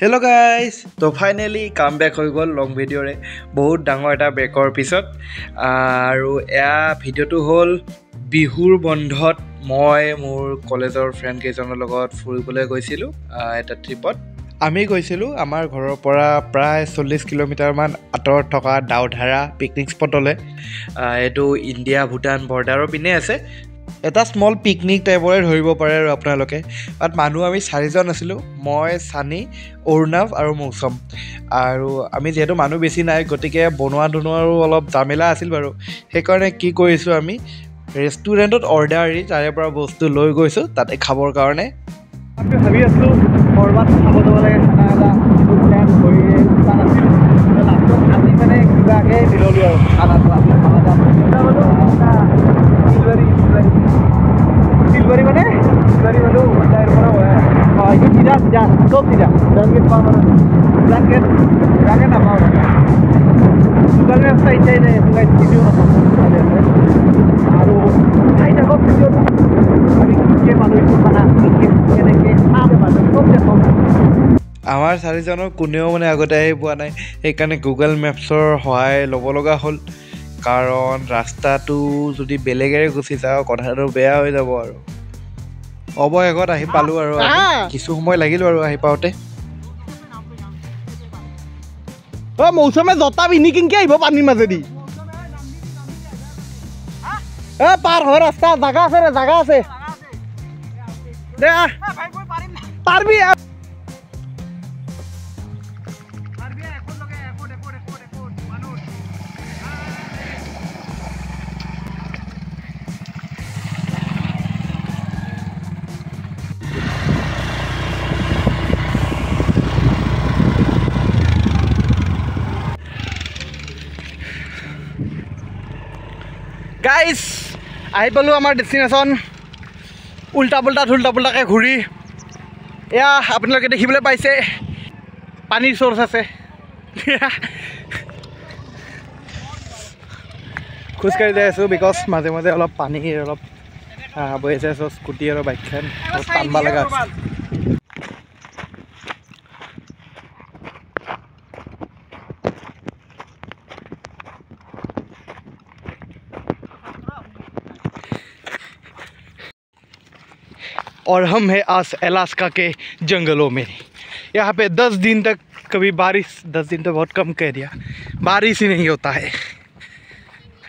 Hello guys, তো finally কাম back হৈ গ'ল লং ভিডিঅ'ৰে বহুত ডাঙৰ এটা ব্ৰেকৰ পিছত আৰু এয়া ভিডিঅ'টো হ'ল বিহুৰ বন্ধত মই মোৰ কলেজৰ ফ্ৰেণ্ড কেইজনৰ লগত ফুৰিবলৈ গৈছিলোঁ এটা ট্ৰিপত আমি গৈছিলোঁ আমাৰ ঘৰৰ পৰা প্ৰায় 40 কিলোমিটাৰমান আঁতৰত থকা দাউধাৰা পিকনিক স্পটলৈ এইটো ইণ্ডিয়া ভূটান বৰ্ডাৰৰ পিনে আছে এটা স্মল পিকনিক টাইপৰে ধৰিব পাৰে আৰু আপোনালোকে বাট মানুহ আমি 4জন আছিলোঁ মই সানি অৰ্ণৱ আৰু মৌচম আৰু আমি যেহেতু মানুহ বেছি নাই গতিকে বনোৱাৰো অলপ জামেলা আছিল বাৰু সেইকাৰণে কি কৰিছোঁ আমি ৰেষ্টুৰেণ্টত অৰ্ডাৰ দি তাৰে পৰা বস্তু লৈ গৈছোঁ তাতে খাবৰ কাৰণে আমি ভাবি আছিলোঁ ক'ৰবাত খাব যাব লাগে খানা এটা প্লেন কৰি তাত আছিল লাষ্টত আমি মানে কিবাকৈ মিললোঁ আৰু খানাটো আমি খানা যাম Silveri mana? Silveri mana? Dari mana? Oh, itu tidak, top tidak. Blanket apa? Blanket apa? Blanket saya ini, sungai video apa? Aduh, saya kok video tu. Abi kita malu itu mana? Kita apa malu? Top je top. আমাৰ 4জনৰ কোনেও মানে আগতে আহি পোৱা নাই সেইকাৰণে Google মেপছৰ সহায় ল'ব লগা হ'ল কাৰণ ৰাস্তাটো যদি বেলেগেৰে গুচি যাওঁ কথাটো বেয়া হৈ যাব আৰু অৱশেষত আহি পালোঁ আৰু কিছু সময় লাগিল আৰু আহি পাওঁতে মৌচুমে জোতা পিন্ধি কেনেকৈ আহিব পানীৰ মাজেদি পাৰ হয় ৰাস্তা জাগা আছে দে পাৰিবি গাইজ আহি পালোঁ আমাৰ ডেষ্টিনেশ্যন উল্টা পুল্টাকৈ ঘূৰি এয়া আপোনালোকে দেখিবলৈ পাইছে পানীৰ চ'ৰ্চ আছে খোজকাঢ়ি যাই আছোঁ বিকজ মাজে মাজে অলপ পানীৰ অলপ বৈ আছে চ' স্কুটি আৰু বাইকখন টানবা লগা আছে और हम हैं आज अलास्का के जंगलों में यहाँ पे 10 दिन तक कभी बारिश 10 दिन तो बहुत कम कह दिया बारिश ही नहीं होता है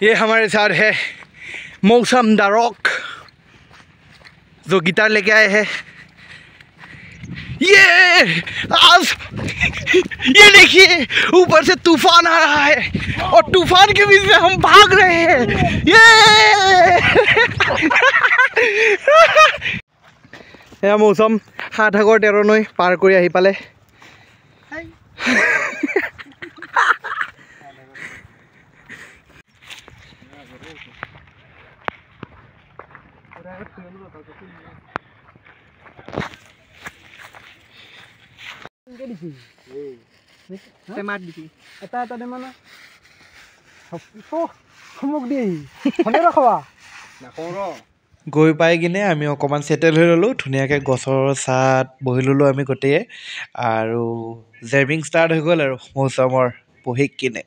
ये हमारे साथ है मौसम द रॉक जो गिटार लेके आए हैं ये आज ये देखिए ऊपर से तूफान आ रहा है और तूफान के बीच में हम भाग रहे हैं ये এয়া মৌচম 7 সাগৰ 13 নৈ পাৰ কৰি আহি পালে গৈ পাই কিনে আমি অকণমান ছেটেল হৈ ল'লোঁ ধুনীয়াকৈ গছৰ ছাঁত বহি ল'লোঁ আমি গোটেই আৰু জেভিং ষ্টাৰ্ট হৈ গ'ল আৰু মৌচমৰ বহি কিনে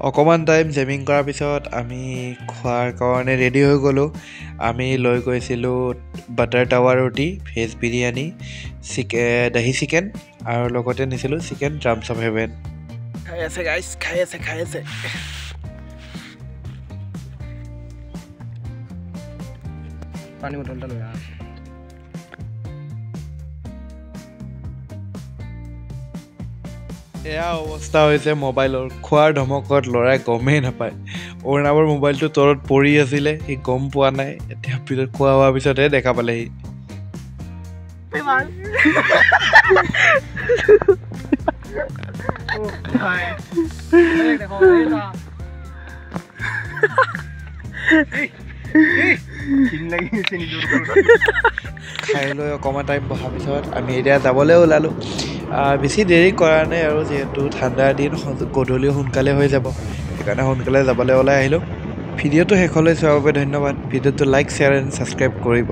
অকণমান টাইম জেমিং কৰাৰ পিছত আমি খোৱাৰ কাৰণে ৰেডি হৈ গ'লোঁ আমি লৈ গৈছিলোঁ বাটাৰ টাৱা ৰুটি ভেজ বিৰিয়ানী দহি চিকেন আৰু লগতে নিছিলোঁ চিকেন ড্ৰামছ অফ হেভেন খাই আছে গাইছ খাই আছে পানী বটলটা লৈ আহ এয়া অৱস্থা হৈছে মোবাইলৰ খোৱাৰ ধমকত ল'ৰাই গমেই নাপায় অৰ্ণৱৰ মোবাইলটো তলত পৰি আছিলে সি গম পোৱা নাই এতিয়া পিছত খোৱা হোৱাৰ পিছতহে দেখা পালে সি খাই লৈ অকণমান টাইম বহাৰ পিছত আমি এতিয়া যাবলৈ ওলালোঁ বেছি দেৰি কৰা নাই আৰু যিহেতু ঠাণ্ডাৰ দিন গধূলিও সোনকালে হৈ যাব সেইকাৰণে সোনকালে যাবলৈ ওলাই আহিলোঁ ভিডিঅ'টো শেষলৈ চোৱাৰ বাবে ধন্যবাদ ভিডিঅ'টো লাইক শ্বেয়াৰ এণ্ড ছাবস্ক্ৰাইব কৰিব